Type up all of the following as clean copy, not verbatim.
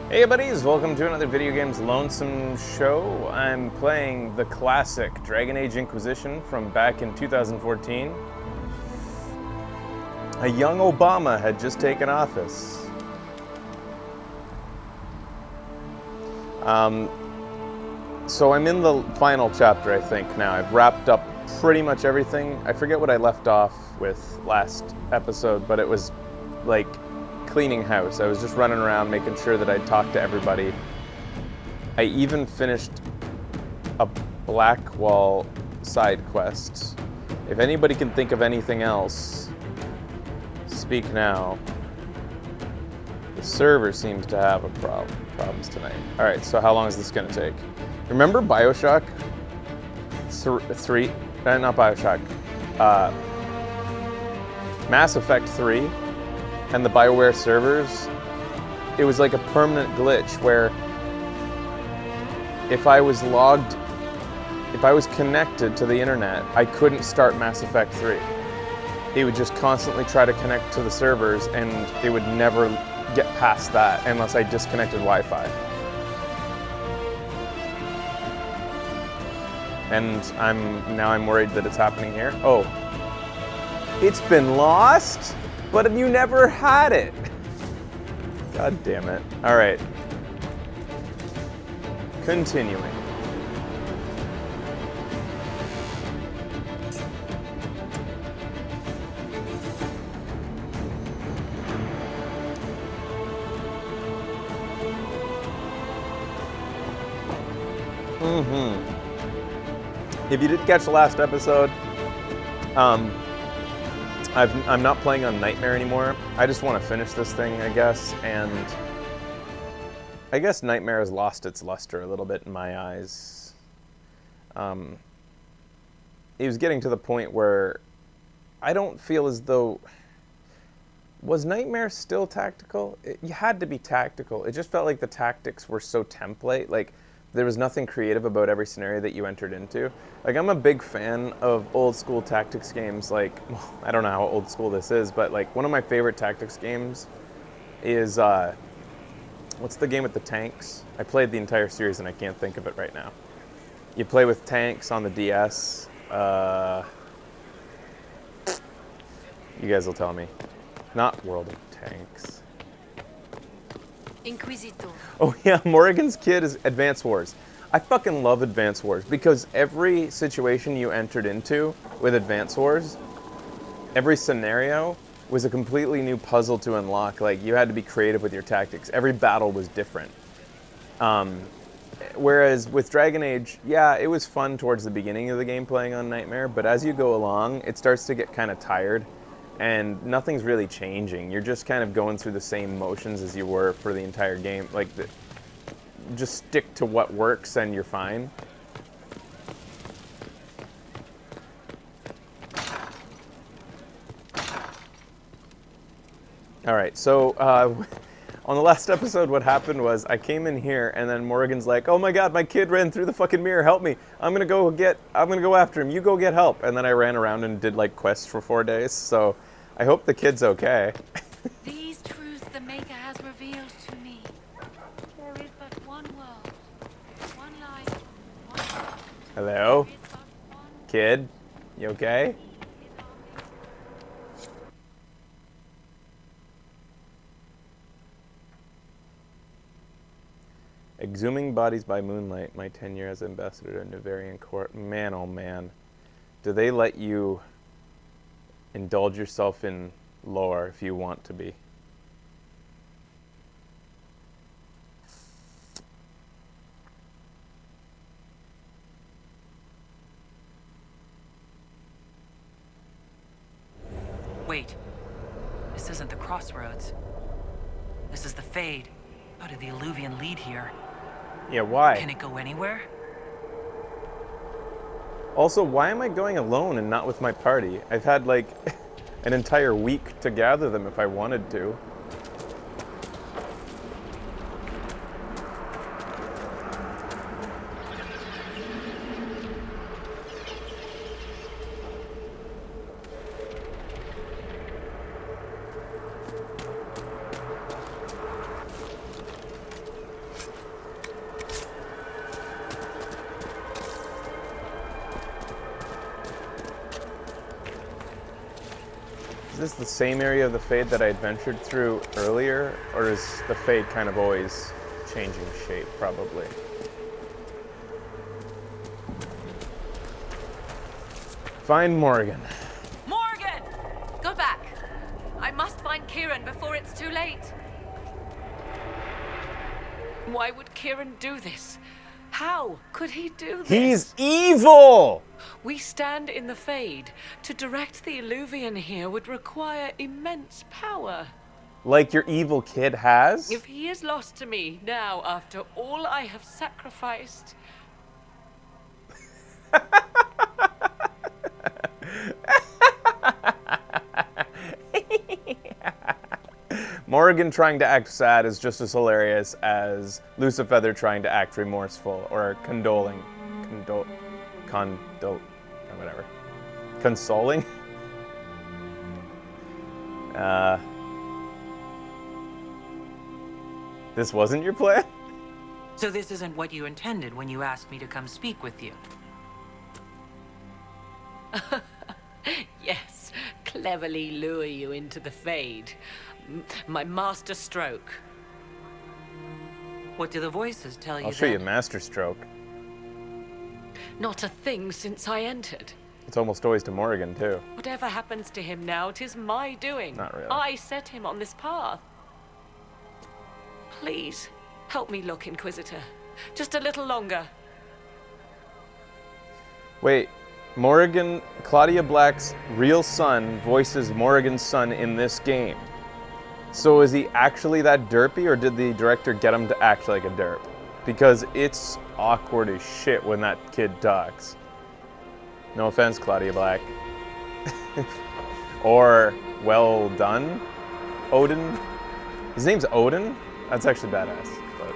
Hey buddies, welcome to another Video Games Lonesome show. I'm playing the classic Dragon Age Inquisition from back in 2014. A young Obama had just taken office. So I'm in the final chapter, I think, now. I've wrapped up pretty much everything. I forget what I left off with last episode, but it was like cleaning house. I was just running around making sure that I'd talked to everybody. I even finished a Blackwall side quest. If anybody can think of anything else, speak now. The server seems to have problems tonight. Alright, so how long is this gonna take? Remember Bioshock 3? Not Bioshock. Mass Effect 3 and the BioWare servers, it was like a permanent glitch where if I was connected to the internet, I couldn't start Mass Effect 3. It would just constantly try to connect to the servers and it would never get past that unless I disconnected Wi-Fi. And I'm worried that it's happening here. Oh, it's been lost? But you never had it. God damn it. All right. Continuing. If you didn't catch the last episode, I'm not playing on Nightmare anymore. I just want to finish this thing, I guess, and I guess Nightmare has lost its luster a little bit in my eyes. It was getting to the point where I don't feel as though... Was Nightmare still tactical? You had to be tactical. It just felt like the tactics were so template, like there was nothing creative about every scenario that you entered into. Like, I'm a big fan of old school tactics games. Like, well, I don't know how old school this is, but like one of my favorite tactics games is, what's the game with the tanks? I played the entire series and I can't think of it right now. You play with tanks on the DS. You guys will tell me. Not World of Tanks. Inquisition. Oh yeah, Morrigan's Kid is Advance Wars. I fucking love Advance Wars because every situation you entered into with Advance Wars, every scenario was a completely new puzzle to unlock. Like, you had to be creative with your tactics. Every battle was different. Whereas with Dragon Age, yeah, it was fun towards the beginning of the game playing on Nightmare, but as you go along, it starts to get kind of tired. And nothing's really changing. You're just kind of going through the same motions as you were for the entire game. Like, just stick to what works and you're fine. Alright, so on the last episode what happened was I came in here and then Morrigan's like, oh my god, my kid ran through the fucking mirror, help me. I'm gonna go after him, you go get help. And then I ran around and did like quests for 4 days, so I hope the kid's okay. These truths the Maker has revealed to me. There is but one world, one life, one God. Hello? There is but one Kid? You okay? Exhuming bodies by moonlight, my tenure as ambassador to Navarian court. Man, oh man. Do they let you indulge yourself in lore if you want to be? Wait. This isn't the crossroads. This is the Fade. How did the Illuvian lead here? Yeah, why? Can it go anywhere? Also, why am I going alone and not with my party? I've had like an entire week to gather them if I wanted to. this the same area of the Fade that I adventured through earlier? Or is the Fade kind of always changing shape, probably? Find Morgan. Morgan! Go back. I must find Kieran before it's too late. Why would Kieran do this? How could he do this? He's evil! We stand in the Fade. To direct the Illuvian here would require immense power. Like your evil kid has? If he is lost to me now after all I have sacrificed... Morgan trying to act sad is just as hilarious as Lucifeather trying to act remorseful or condoling. Whatever. Consoling? This wasn't your plan? So this isn't what you intended when you asked me to come speak with you? Yes, cleverly lure you into the Fade. My master stroke. What do the voices tell you? I'll show you Master Stroke. Not a thing since I entered. It's almost always to Morgan, too. Whatever happens to him now, 'tis my doing. Not really. I set him on this path. Please, help me look, Inquisitor. Just a little longer. Wait, Morgan, Claudia Black's real son voices Morgan's son in this game. So is he actually that derpy, or did the director get him to act like a derp? Because it's awkward as shit when that kid talks. No offense, Claudia Black. Or, well done, Odin? His name's Odin? That's actually badass. But...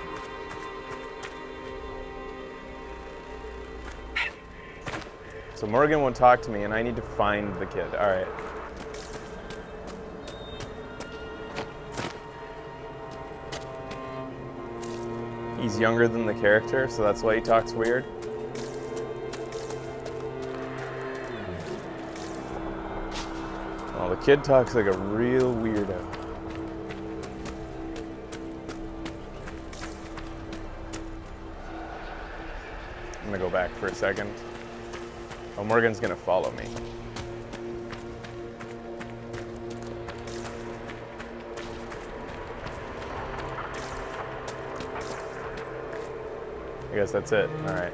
So Morgan won't talk to me, and I need to find the kid. All right. He's younger than the character, so that's why he talks weird. Oh, the kid talks like a real weirdo. I'm gonna go back for a second. Oh, Morgan's gonna follow me. I guess that's it. All right.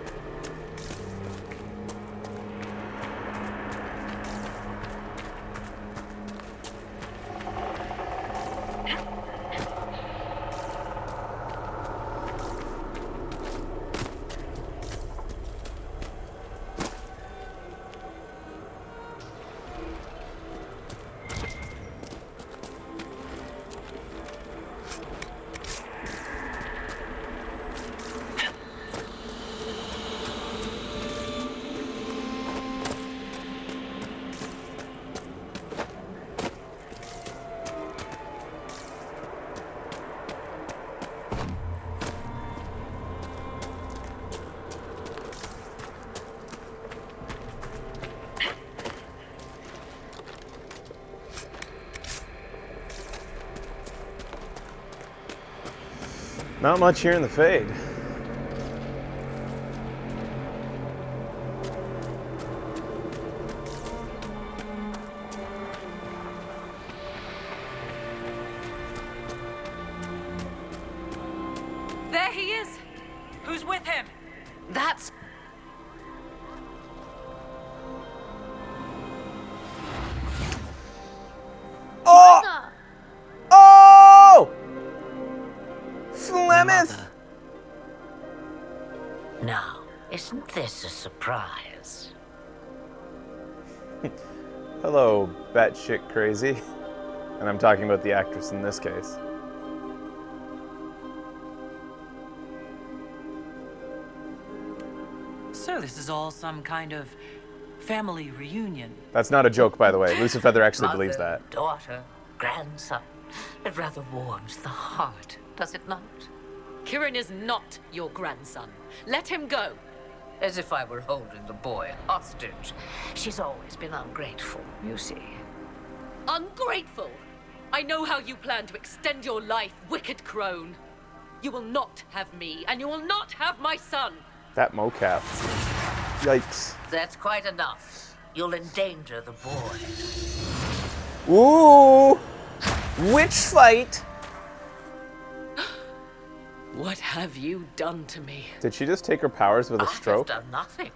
Not much here in the Fade. There he is! Who's with him? That's... Oh! Oh! Flemeth! Mother. Now, isn't this a surprise? Hello, batshit crazy. And I'm talking about the actress in this case. So this is all some kind of family reunion. That's not a joke, by the way. Lucifeather actually Mother, believes that. Daughter, grandson. It rather warms the heart, does it not? Kieran is not your grandson. Let him go. As if I were holding the boy hostage. She's always been ungrateful, you see. Ungrateful! I know how you plan to extend your life, wicked crone. You will not have me, and you will not have my son. That mocap. Yikes. That's quite enough. You'll endanger the boy. Ooh! Witch fight! What have you done to me? Did she just take her powers with a stroke? I have done nothing.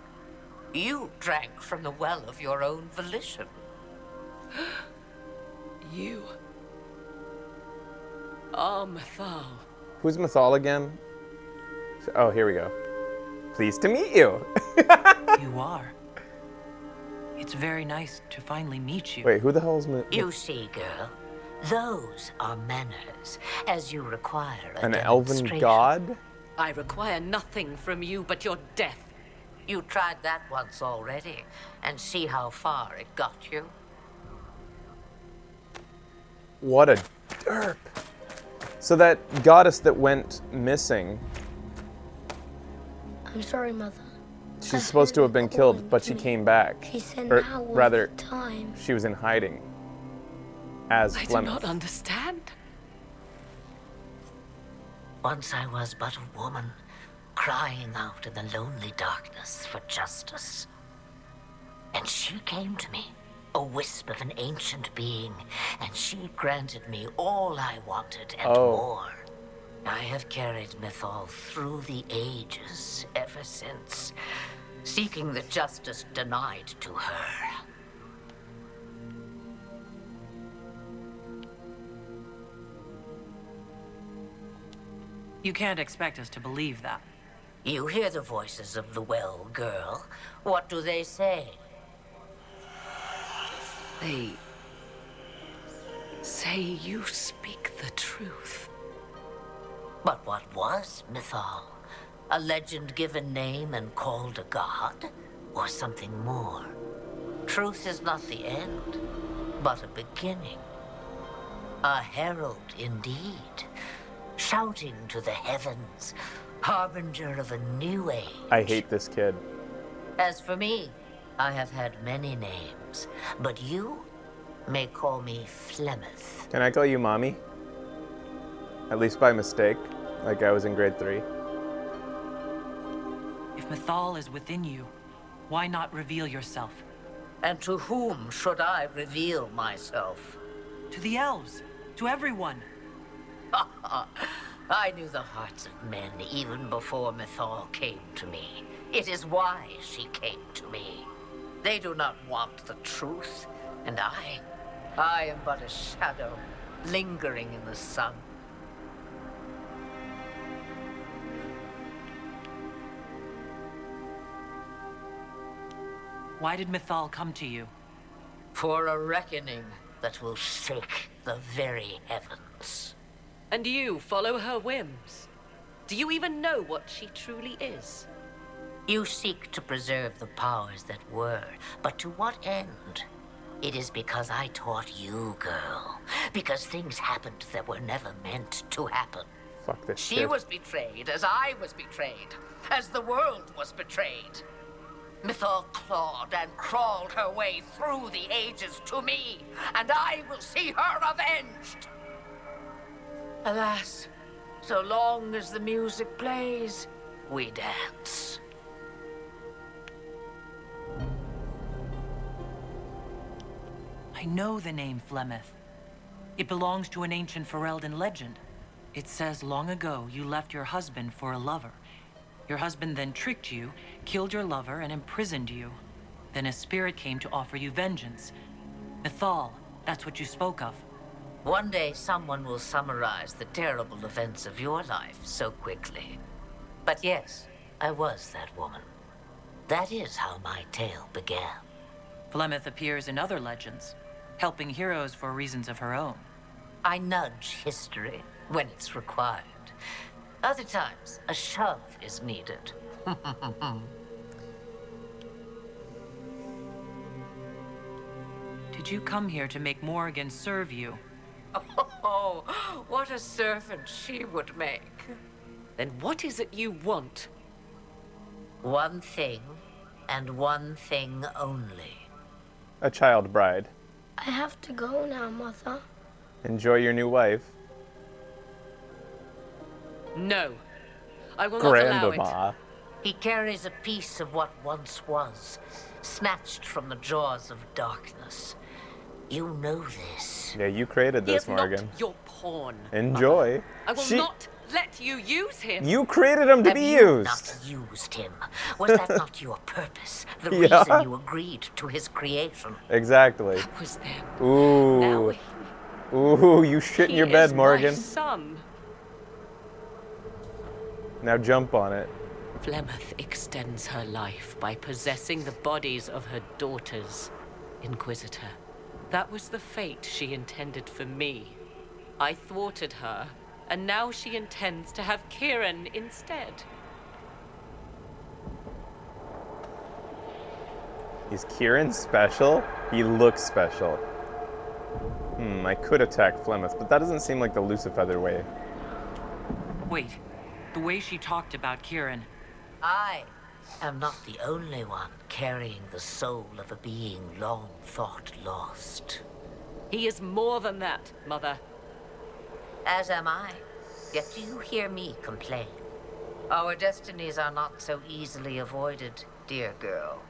You drank from the well of your own volition. You are Mythal. Who's Mythal again? Oh, here we go. Pleased to meet you. You are. It's very nice to finally meet you. Wait, who the hell is You see, girl, those are manners, as you require a an elven demonstration. god? I require nothing from you but your death. You tried that once already, and see how far it got you. What a derp. So that goddess that went missing, I'm sorry, Mother. she's supposed to have been killed, but she came back. She said Or now was rather, the time. she was in hiding as I do Flemeth. not understand. Once I was but a woman, crying out in the lonely darkness for justice. And she came to me, a wisp of an ancient being, and she granted me all I wanted and more. I have carried Mythal through the ages ever since, seeking the justice denied to her. You can't expect us to believe that. You hear the voices of the well, girl. What do they say? They say you speak the truth. But what was Mythal? A legend given name and called a god? Or something more? Truth is not the end, but a beginning. A herald indeed, shouting to the heavens, harbinger of a new age. I hate this kid. As for me, I have had many names, but you may call me Flemeth. Can I call you mommy? At least by mistake, like I was in grade 3. If Mythal is within you, why not reveal yourself? And to whom should I reveal myself? To the elves, to everyone. I knew the hearts of men even before Mythal came to me. It is why she came to me. They do not want the truth, and I am but a shadow, lingering in the sun. Why did Mythal come to you? For a reckoning that will shake the very heavens. And you follow her whims. Do you even know what she truly is? You seek to preserve the powers that were, but to what end? It is because I taught you, girl. Because things happened that were never meant to happen. Fuck this She shit. was betrayed as I was betrayed, as the world was betrayed. Mythal clawed and crawled her way through the ages to me, and I will see her avenged. Alas, so long as the music plays, we dance. I know the name Flemeth. It belongs to an ancient Ferelden legend. It says long ago you left your husband for a lover. Your husband then tricked you, killed your lover, and imprisoned you. Then a spirit came to offer you vengeance. Mythal, that's what you spoke of. One day someone will summarize the terrible events of your life so quickly. But yes, I was that woman. That is how my tale began. Flemeth appears in other legends, helping heroes for reasons of her own. I nudge history when it's required. Other times, a shove is needed. Did you come here to make Morrigan serve you? Oh, what a servant she would make. Then what is it you want? One thing, and one thing only. A child bride. I have to go now, Mother. Enjoy your new wife. No. I will not allow it. Grandma. He carries a piece of what once was, snatched from the jaws of darkness. You know this. Yeah, you created He this, is Morgan. not your pawn. Enjoy. I will not let you use him. You created him to Have be you used. not used him? Was that not your purpose? The Yeah. reason you agreed to his creation? Exactly. That was then. Ooh. Now Ooh, you shit in he your bed, is Morgan. my son. Now jump on it. Flemeth extends her life by possessing the bodies of her daughters, Inquisitor. That was the fate she intended for me. I thwarted her, and now she intends to have Kieran instead. Is Kieran special? He looks special. I could attack Flemeth, but that doesn't seem like the Lucifeather way. Wait, the way she talked about Kieran. I am not the only one carrying the soul of a being long thought lost. He is more than that, Mother. As am I. Yet you hear me complain. Our destinies are not so easily avoided, dear girl.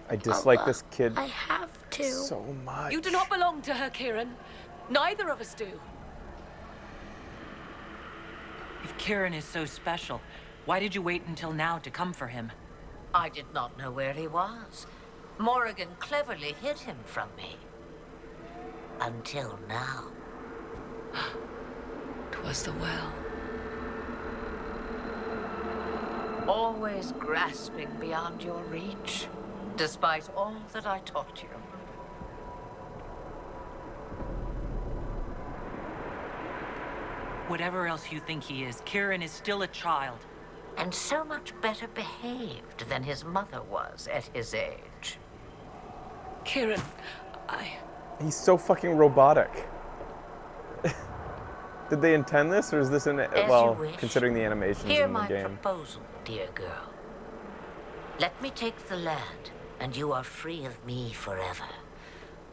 I dislike Mother, this kid I have to. so much. You do not belong to her, Kieran. Neither of us do. If Kieran is so special, why did you wait until now to come for him? I did not know where he was. Morrigan cleverly hid him from me. Until now. 'Twas the well. Always grasping beyond your reach, despite all that I taught you. Whatever else you think he is, Kieran is still a child. And so much better behaved than his mother was at his age. Kieran, He's so fucking robotic. Did they intend this, or is this As well, you wish. considering the animations Hear in the my game? proposal, dear girl. Let me take the lad, and you are free of me forever.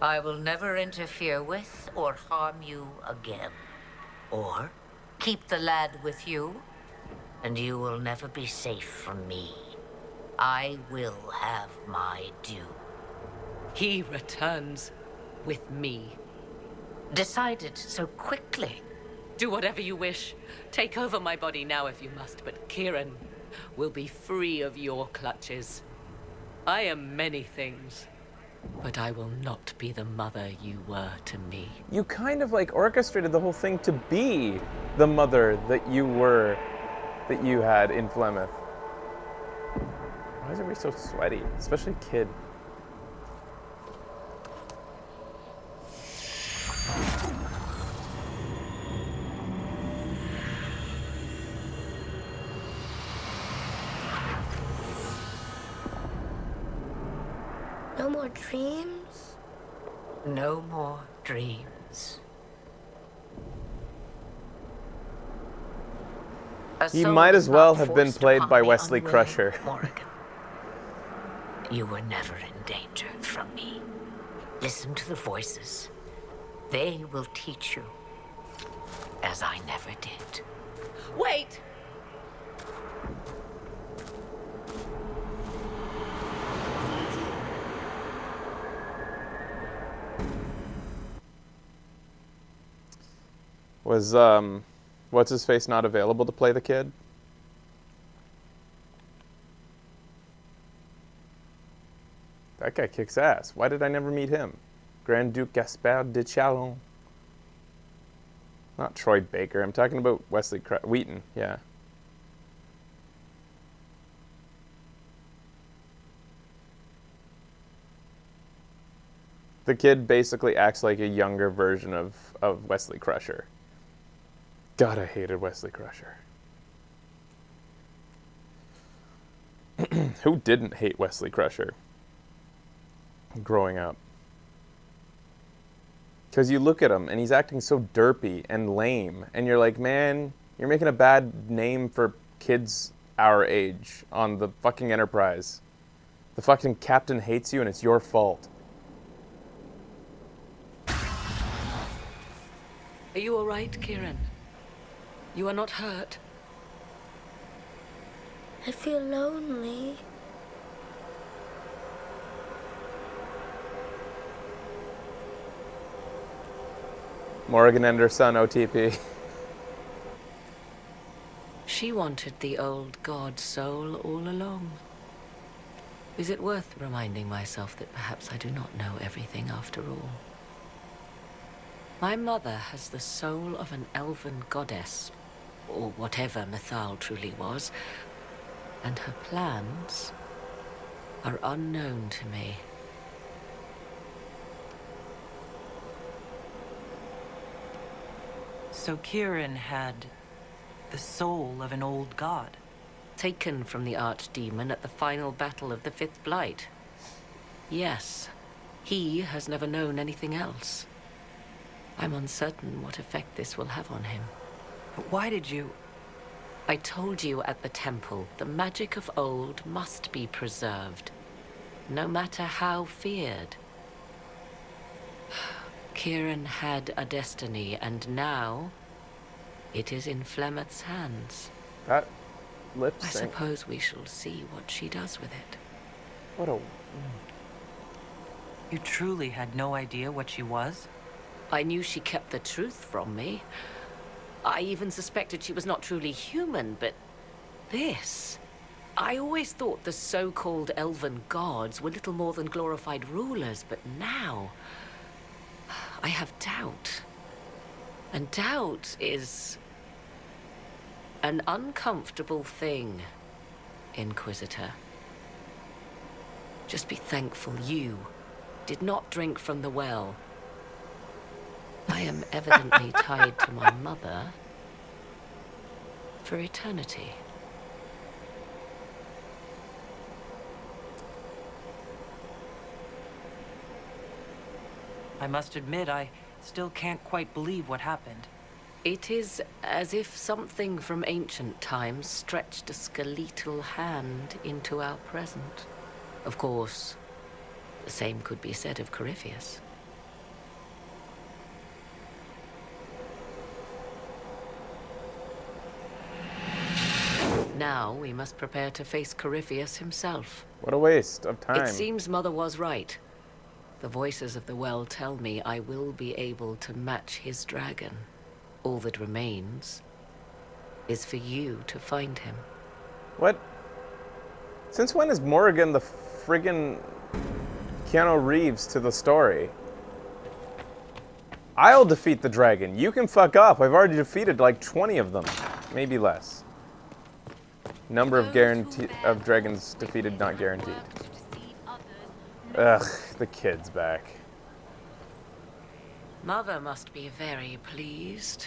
I will never interfere with or harm you again. Or keep the lad with you, and you will never be safe from me. I will have my due. he returns with me. Decided so quickly. Do whatever you wish. Take over my body now if you must, but Kieran will be free of your clutches. I am many things, but I will not be the mother you were to me. You kind of like orchestrated the whole thing to be the mother that you were, that you had in Flemeth. Why is everybody so sweaty? Especially kid. No more dreams? No more dreams. A He soul might is as well not have been forced played upon by the Wesley unwilling, Crusher. Morrigan. You were never in danger from me. Listen to the voices. They will teach you, as I never did. Wait! Was, what's his face not available to play the kid? That guy kicks ass. Why did I never meet him? Grand Duke Gaspard de Chalon. Not Troy Baker. I'm talking about Wheaton, yeah. The kid basically acts like a younger version of Wesley Crusher. God, I hated Wesley Crusher. Who didn't hate Wesley Crusher growing up? Because you look at him and he's acting so derpy and lame, and you're like, man, you're making a bad name for kids our age on the fucking Enterprise. The fucking captain hates you and it's your fault. Are you all right, Kieran? You are not hurt? I feel lonely. Morgan and her son, OTP. She wanted the old god soul all along. Is it worth reminding myself that perhaps I do not know everything after all? My mother has the soul of an elven goddess, or whatever Mythal truly was, and her plans are unknown to me. So Kieran had the soul of an old god. Taken from the archdemon at the final battle of the Fifth Blight. Yes, he has never known anything else. I'm uncertain what effect this will have on him. But why did you... I told you at the temple, the magic of old must be preserved, no matter how feared. Kieran had a destiny, and now it is in Flemeth's hands. That lip I sync. suppose we shall see what she does with it. What a... You truly had no idea what she was? I knew she kept the truth from me. I even suspected she was not truly human, but this... I always thought the so-called elven gods were little more than glorified rulers, but now... I have doubt. And doubt is... an uncomfortable thing, Inquisitor. Just be thankful you did not drink from the well. I am evidently tied to my mother for eternity. I must admit, I still can't quite believe what happened. It is as if something from ancient times stretched a skeletal hand into our present. Of course, the same could be said of Corypheus. Now we must prepare to face Corypheus himself. What a waste of time. It seems Mother was right. The voices of the well tell me I will be able to match his dragon. All that remains is for you to find him. What? Since when is Morgan the friggin' Keanu Reeves to the story? I'll defeat the dragon. You can fuck off. I've already defeated like 20 of them. Maybe less. Number of dragons defeated not guaranteed. Ugh, the kid's back. Mother must be very pleased.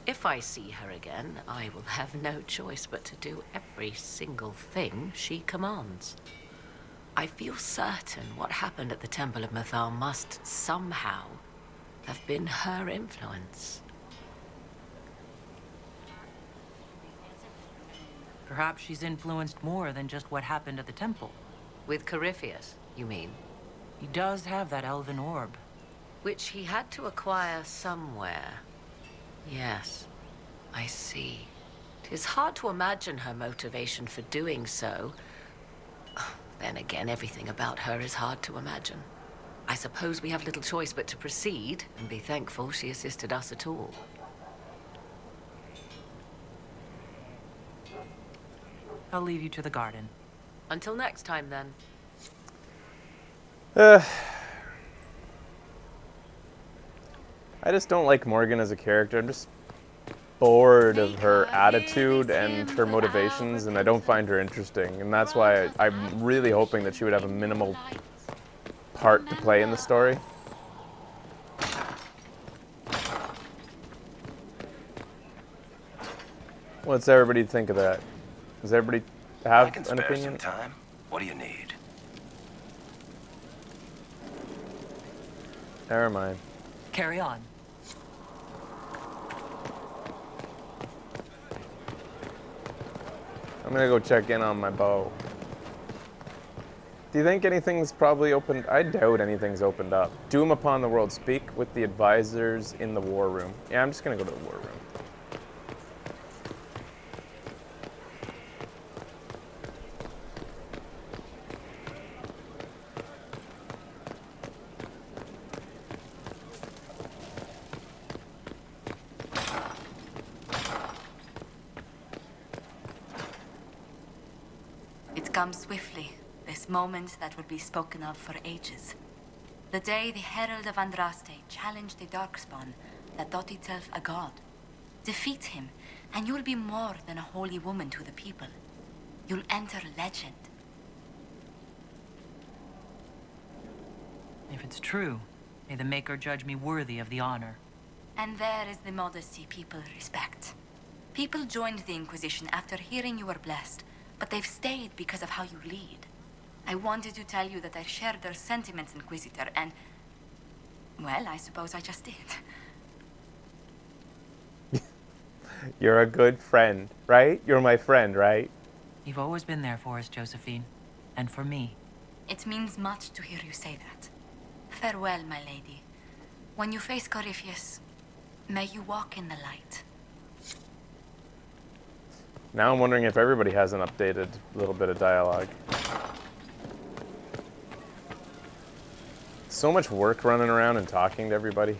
If I see her again, I will have no choice but to do every single thing she commands. I feel certain what happened at the Temple of Mythal must somehow have been her influence. Perhaps she's influenced more than just what happened at the temple. With Corypheus, you mean? He does have that elven orb. Which he had to acquire somewhere. Yes, I see. 'Tis hard to imagine her motivation for doing so. Then again, everything about her is hard to imagine. I suppose we have little choice but to proceed and be thankful she assisted us at all. I'll leave you to the garden. Until next time, then. I just don't like Morgan as a character. I'm just bored of her attitude and her motivations, and I don't find her interesting. And that's why I'm really hoping that she would have a minimal part to play in the story. What's everybody think of that? Does everybody have I can an spare opinion? some time. What do you need? Never mind. Carry on. I'm gonna go check in on my bow. Do you think anything's probably opened? I doubt anything's opened up. Doom upon the world. Speak with the advisors in the war room. Yeah, I'm just gonna go to the war room. It comes swiftly, this moment that will be spoken of for ages. The day the Herald of Andraste challenged the Darkspawn that thought itself a god. Defeat him, and you'll be more than a holy woman to the people. You'll enter legend. If it's true, may the Maker judge me worthy of the honor. And there is the modesty people respect. People joined the Inquisition after hearing you were blessed, but they've stayed because of how you lead. I wanted to tell you that I shared their sentiments, Inquisitor, and... well, I suppose I just did. You're a good friend, right? You're my friend, right? You've always been there for us, Josephine. And for me. It means much to hear you say that. Farewell, my lady. When you face Corypheus, may you walk in the light. Now I'm wondering if everybody has an updated little bit of dialogue. So much work running around and talking to everybody.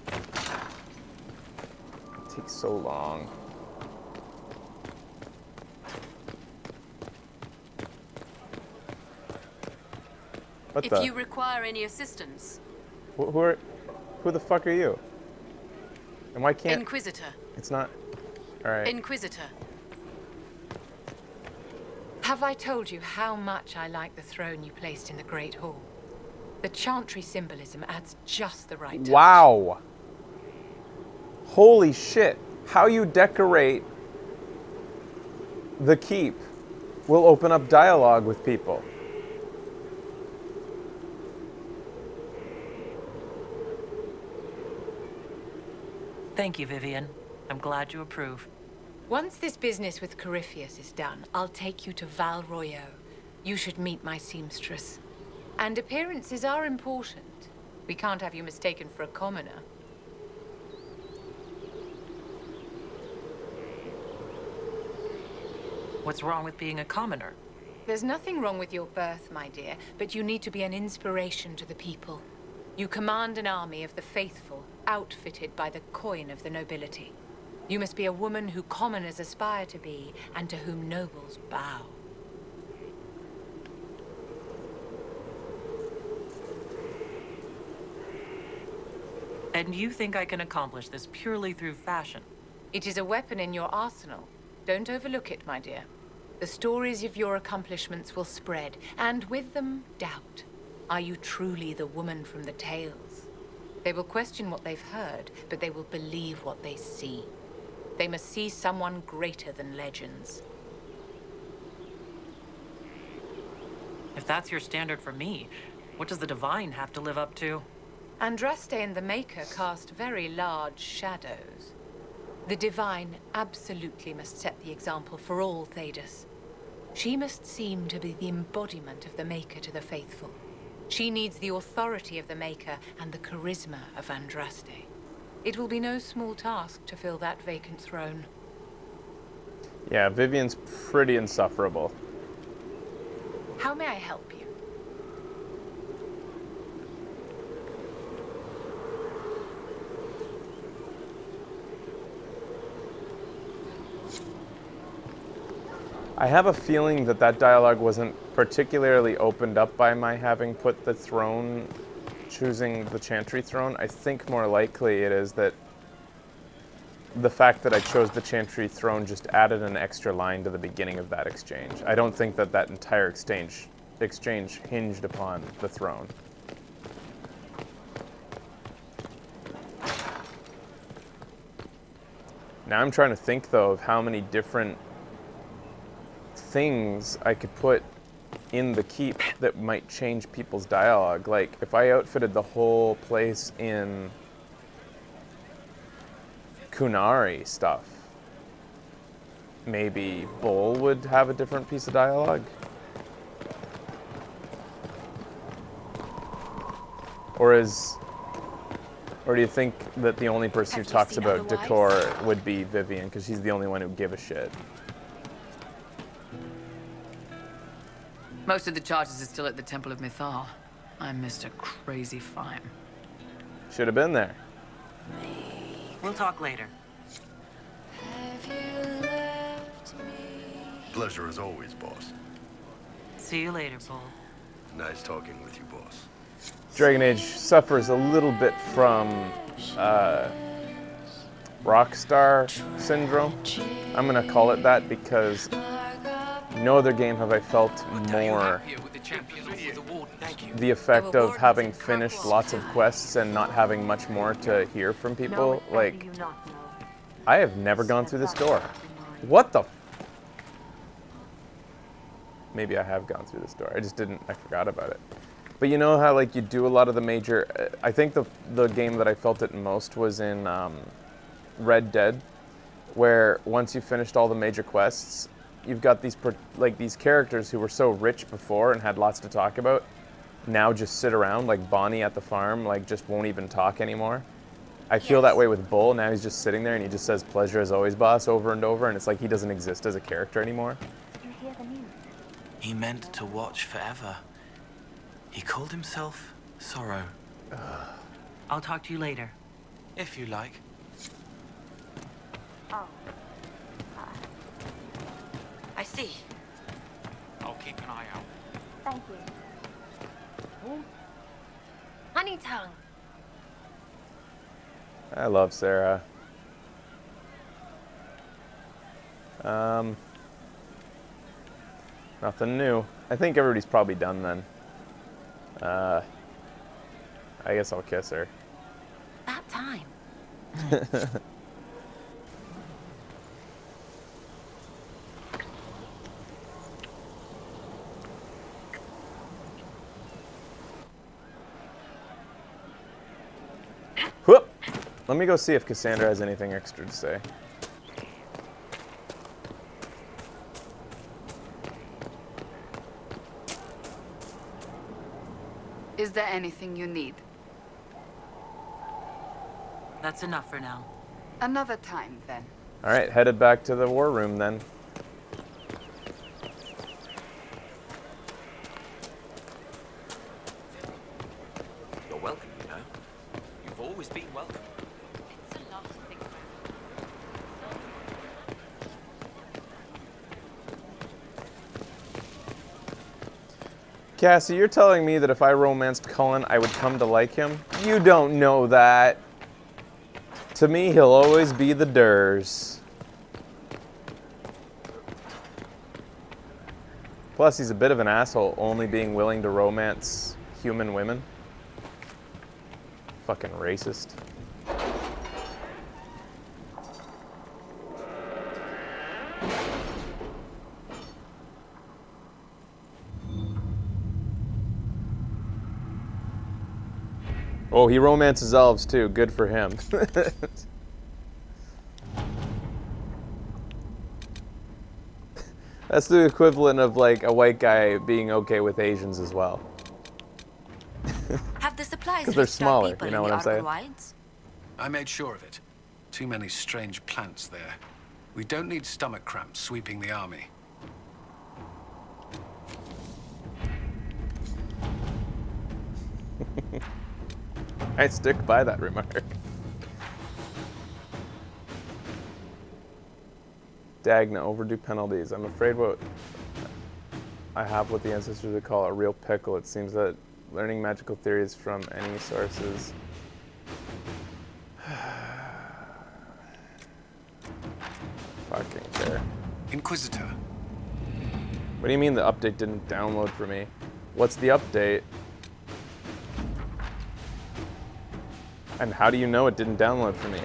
It takes so long. What If the? you require any assistance, Who the fuck are you? And why can't... Inquisitor. It's not... Alright. Inquisitor. Have I told you how much I like the throne you placed in the Great Hall? The chantry symbolism adds just the right touch. Wow. Holy shit. How you decorate the keep will open up dialogue with people. Thank you, Vivian. I'm glad you approve. Once this business with Corypheus is done, I'll take you to Val Royeaux. You should meet my seamstress. And appearances are important. We can't have you mistaken for a commoner. What's wrong with being a commoner? There's nothing wrong with your birth, my dear, but you need to be an inspiration to the people. You command an army of the faithful, outfitted by the coin of the nobility. You must be a woman who commoners aspire to be, and to whom nobles bow. And you think I can accomplish this purely through fashion? It is a weapon in your arsenal. Don't overlook it, my dear. The stories of your accomplishments will spread, and with them, doubt. Are you truly the woman from the tales? They will question what they've heard, but they will believe what they see. They must see someone greater than legends. If that's your standard for me, what does the Divine have to live up to? Andraste and the Maker cast very large shadows. The Divine absolutely must set the example for all Thedas. She must seem to be the embodiment of the Maker to the faithful. She needs the authority of the Maker and the charisma of Andraste. It will be no small task to fill that vacant throne. Yeah, Vivian's pretty insufferable. How may I help you? I have a feeling that that dialogue wasn't particularly opened up by my having put the throne, choosing the Chantry throne. I think more likely it is that the fact that I chose the Chantry throne just added an extra line to the beginning of that exchange. I don't think that that entire exchange hinged upon the throne. Now I'm trying to think, though, of how many different things I could put in the keep that might change people's dialogue. Like, if I outfitted the whole place in Kunari stuff, maybe Bull would have a different piece of dialogue. Or do you think that the only person who Have you talks seen about otherwise? decor would be Vivian, because she's the only one who give a shit? Most of the charges are still at the Temple of Mythal. I'm Mr. Crazy Fine. Should have been there. We'll talk later. Pleasure as always, boss. See you later, Bull. Nice talking with you, boss. Dragon Age suffers a little bit from Rockstar syndrome. I'm gonna call it that because no other game have I felt more the effect of having finished lots of quests and not having much more to hear from people. Like, I have never gone through this door. What the? Maybe I have gone through this door. I just didn't. I forgot about it. But you know how like you do a lot of the major. I think the game that I felt it most was in Red Dead, where once you finished all the major quests, you've got these characters who were so rich before and had lots to talk about. Now just sit around, like Bonnie at the farm, like just won't even talk anymore. I feel that way with Bull. Now he's just sitting there and he just says "Pleasure as always, boss" over and over, and it's like he doesn't exist as a character anymore. He meant to watch forever. He called himself Sorrow. I'll talk to you later. If you like. I see. I'll keep an eye out. Thank you. Honey tongue. I love Sarah. Nothing new. I think everybody's probably done then. I guess I'll kiss her. That time. Whoop! Let me go see if Cassandra has anything extra to say. Is there anything you need? That's enough for now. Another time, then. All right, headed back to the war room then. You're welcome, you know. You've always been welcome. It's a lot to think about. Cassie, you're telling me that if I romanced Cullen, I would come to like him? You don't know that. To me, he'll always be the Durs. Plus, he's a bit of an asshole, only being willing to romance human women. Fucking racist. Oh, he romances elves too. Good for him. That's the equivalent of like a white guy being okay with Asians as well. Have the supplies 'Cause they're reached our smaller, people you know in what the I'm saying? Argon Wilds? I made sure of it. Too many strange plants there. We don't need stomach cramps sweeping the army. I stick by that remark. Dagna, overdue penalties. I'm afraid what I have what the ancestors would call a real pickle. It seems that learning magical theories from any sources. Fucking care. Inquisitor. What do you mean the update didn't download for me? What's the update? And how do you know it didn't download for me?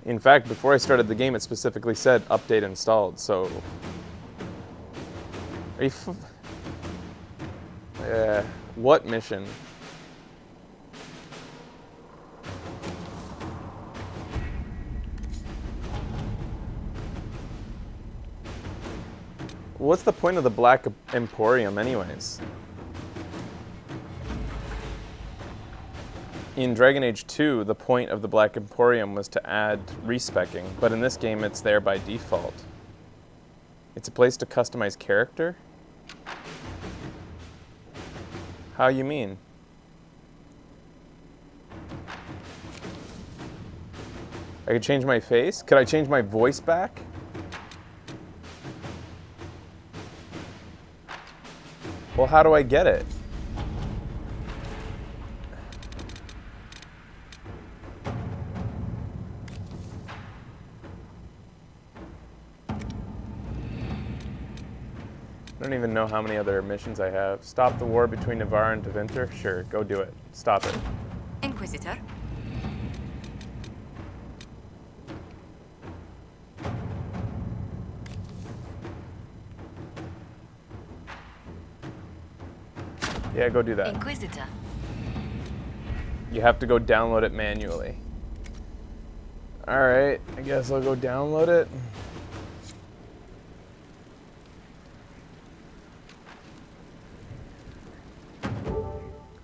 In fact, before I started the game, it specifically said update installed, so... Are you what mission? What's the point of the Black Emporium anyways? In Dragon Age 2, the point of the Black Emporium was to add respecking, but in this game it's there by default. It's a place to customize character? How you mean? I could change my face? Could I change my voice back? Well, how do I get it? I don't even know how many other missions I have. Stop the war between Navarre and Tevinter? Sure, go do it. Stop it. Inquisitor? Yeah, go do that. Inquisitor. You have to go download it manually. Alright, I guess I'll go download it.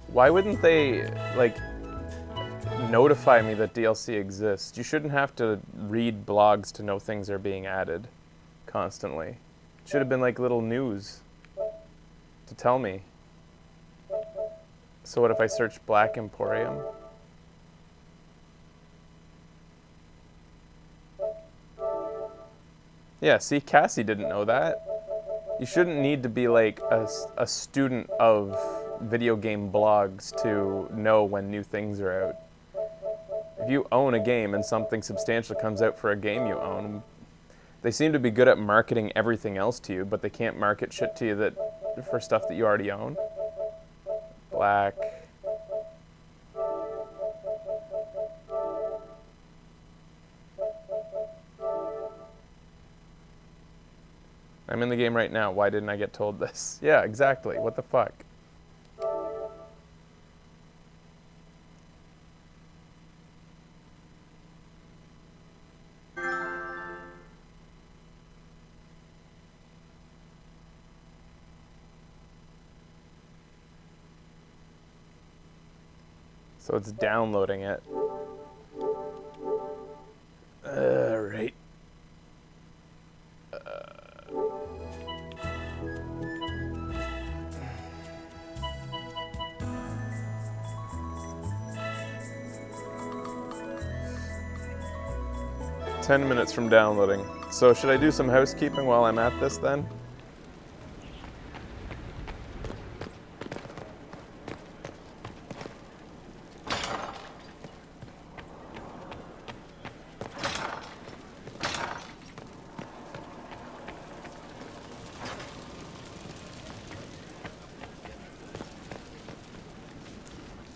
Why wouldn't they, like, notify me that DLC exists? You shouldn't have to read blogs to know things are being added constantly. It should have been like little news to tell me. So what if I search Black Emporium? Yeah, see, Cassie didn't know that. You shouldn't need to be like a student of video game blogs to know when new things are out. If you own a game and something substantial comes out for a game you own, they seem to be good at marketing everything else to you, but they can't market shit to you that for stuff that you already own. Black. I'm in the game right now. Why didn't I get told this? Yeah, exactly. What the fuck? So it's downloading it. Right. 10 minutes from downloading. So should I do some housekeeping while I'm at this then?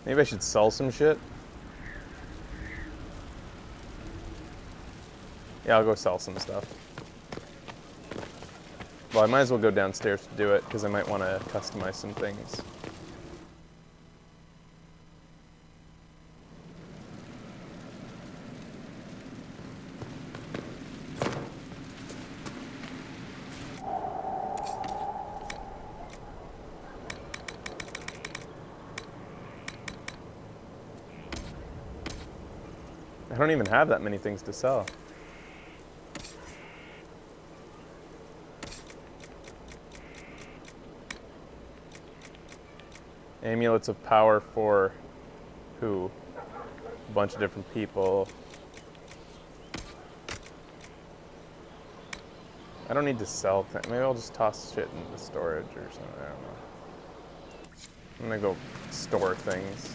Maybe I should sell some shit. Yeah, I'll go sell some stuff. Well, I might as well go downstairs to do it, because I might want to customize some things. I don't even have that many things to sell. Amulets of power for who? A bunch of different people. I don't need to sell things. Maybe I'll just toss shit into storage or something. I don't know. I'm gonna go store things.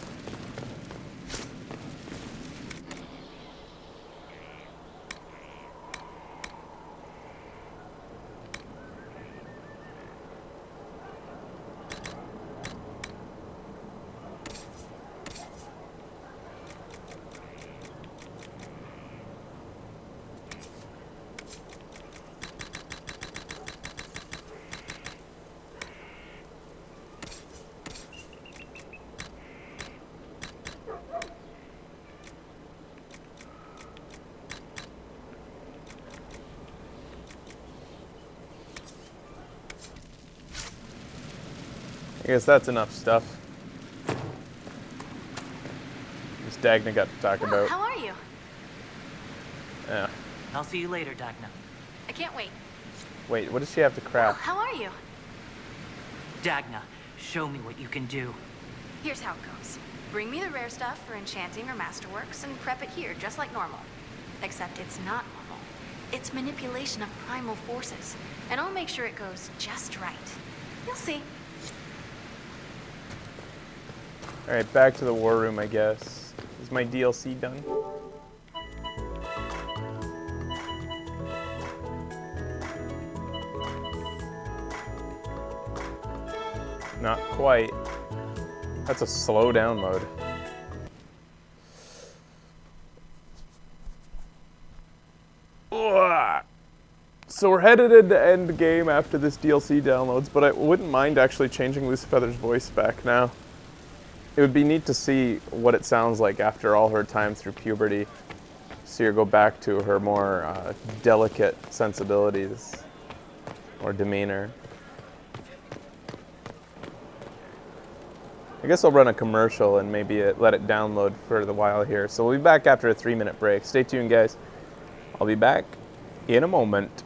guess that's enough stuff. This Dagna got to talk about. How are you? Yeah. I'll see you later, Dagna. I can't wait. Wait, what does she have to craft? How are you? Dagna, show me what you can do. Here's how it goes. Bring me the rare stuff for enchanting or masterworks and prep it here, just like normal. Except it's not normal. It's manipulation of primal forces. And I'll make sure it goes just right. You'll see. Alright, back to the war room, I guess. Is my DLC done? Not quite. That's a slow download. Ugh. So we're headed into end game after this DLC downloads, but I wouldn't mind actually changing Lucifeather's voice back now. It would be neat to see what it sounds like after all her time through puberty. See her go back to her more delicate sensibilities or demeanor. I guess I'll run a commercial and maybe let it download for the while here. So we'll be back after a 3-minute break. Stay tuned, guys. I'll be back in a moment.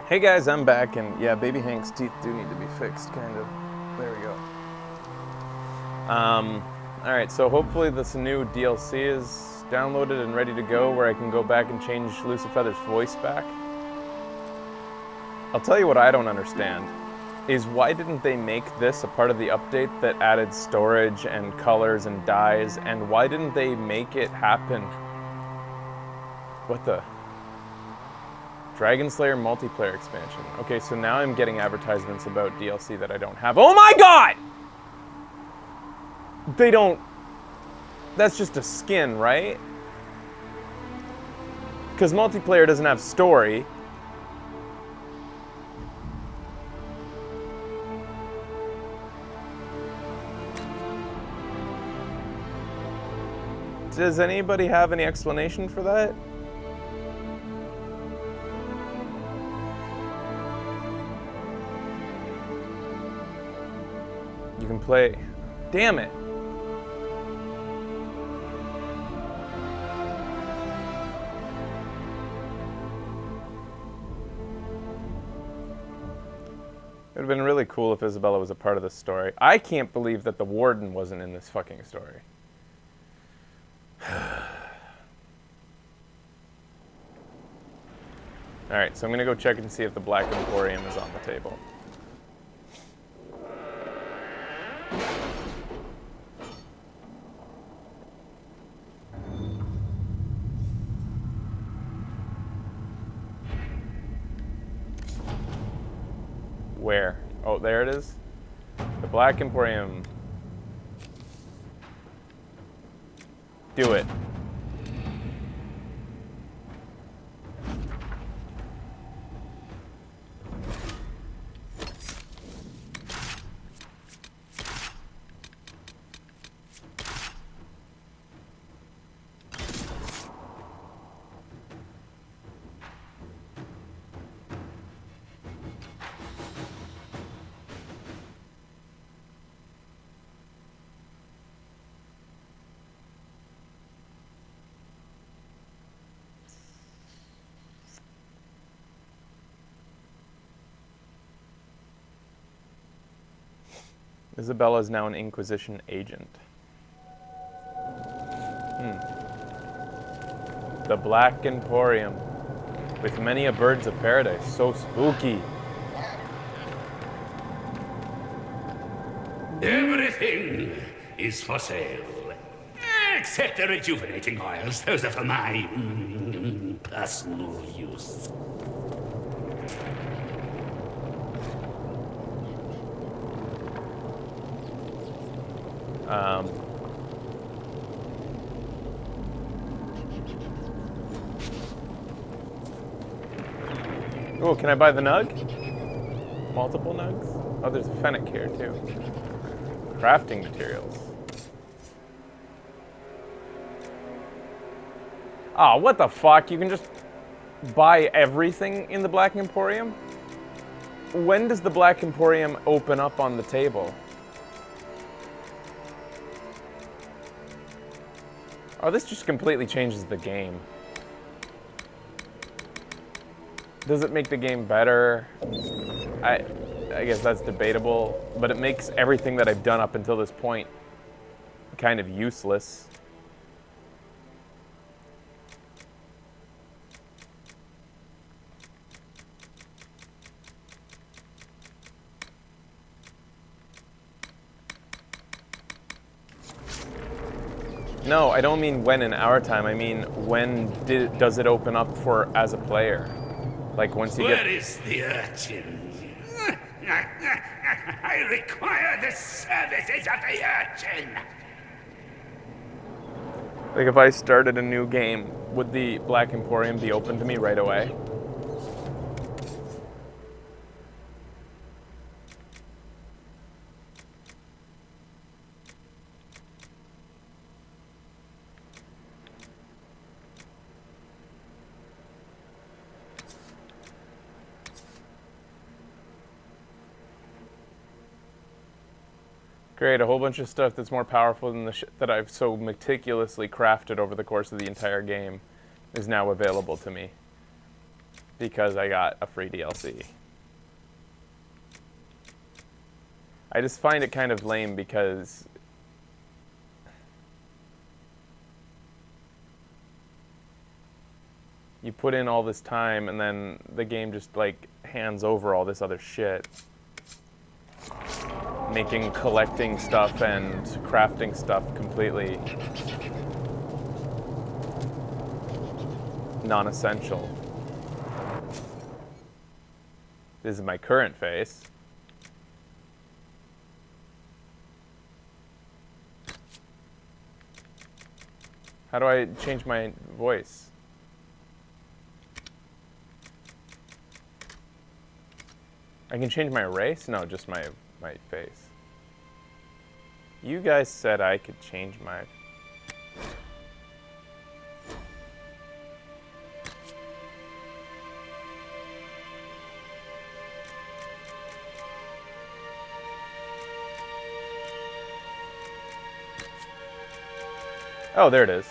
Hey guys, I'm back, and yeah, baby Hank's teeth do need to be fixed, kind of. There we go. Alright, so hopefully this new DLC is downloaded and ready to go, where I can go back and change Lucifeather's voice back. I'll tell you what I don't understand, is why didn't they make this a part of the update that added storage and colors and dyes, and why didn't they make it happen? What the? Dragon Slayer multiplayer expansion. Okay, so now I'm getting advertisements about DLC that I don't have. Oh my god! They don't... That's just a skin, right? Because multiplayer doesn't have story. Does anybody have any explanation for that? You can play... Damn it! It would have been really cool if Isabella was a part of this story. I can't believe that the Warden wasn't in this fucking story. Alright, so I'm gonna go check and see if the Black Emporium is on the table. Where? Oh, there it is. The Black Emporium. Do it. Isabella is now an Inquisition agent. The Black Emporium, with many a birds of paradise. So spooky. Everything is for sale. Except the rejuvenating oils. Those are for my personal use. Oh, can I buy the nug? Multiple nugs? Oh, there's a fennec here too. Crafting materials. Oh, what the fuck? You can just... buy everything in the Black Emporium? When does the Black Emporium open up on the table? Oh, this just completely changes the game. Does it make the game better? I guess that's debatable, but it makes everything that I've done up until this point kind of useless. No, I don't mean when in our time. I mean, when does it open up for as a player? Like once you get... Where is the urchin? I require the services of the urchin! Like if I started a new game, would the Black Emporium be open to me right away? Great, a whole bunch of stuff that's more powerful than the shit that I've so meticulously crafted over the course of the entire game is now available to me because I got a free DLC. I just find it kind of lame because you put in all this time and then the game just like hands over all this other shit. Making collecting stuff and crafting stuff completely non-essential. This is my current face. How do I change my voice? I can change my race? No, just my face. You guys said I could change my... Oh, there it is.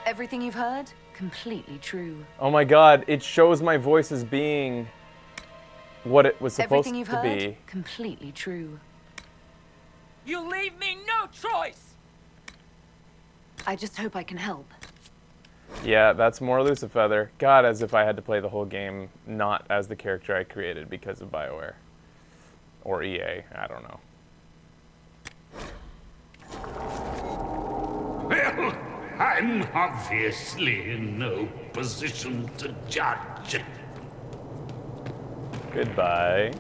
Everything you've heard? Completely true. Oh my god, it shows my voice as being what it was supposed Everything you've to heard? be. Completely true. You leave me no choice! I just hope I can help. Yeah, that's more Lucifeather. God, as if I had to play the whole game not as the character I created because of BioWare. Or EA, I don't know. Well, I'm obviously in no position to judge. Goodbye.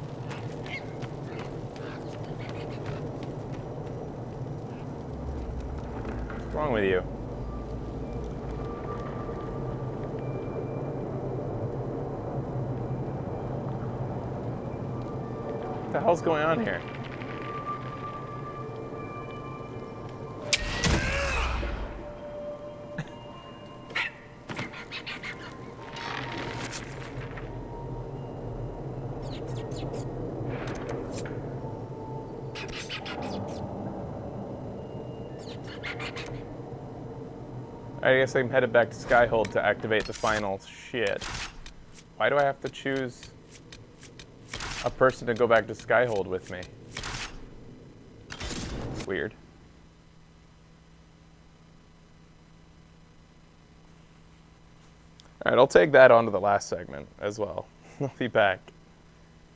What's wrong with you? What the hell's going on here? I guess I'm headed back to Skyhold to activate the final shit. Why do I have to choose a person to go back to Skyhold with me? Weird. Alright, I'll take that on to the last segment as well. I'll be back.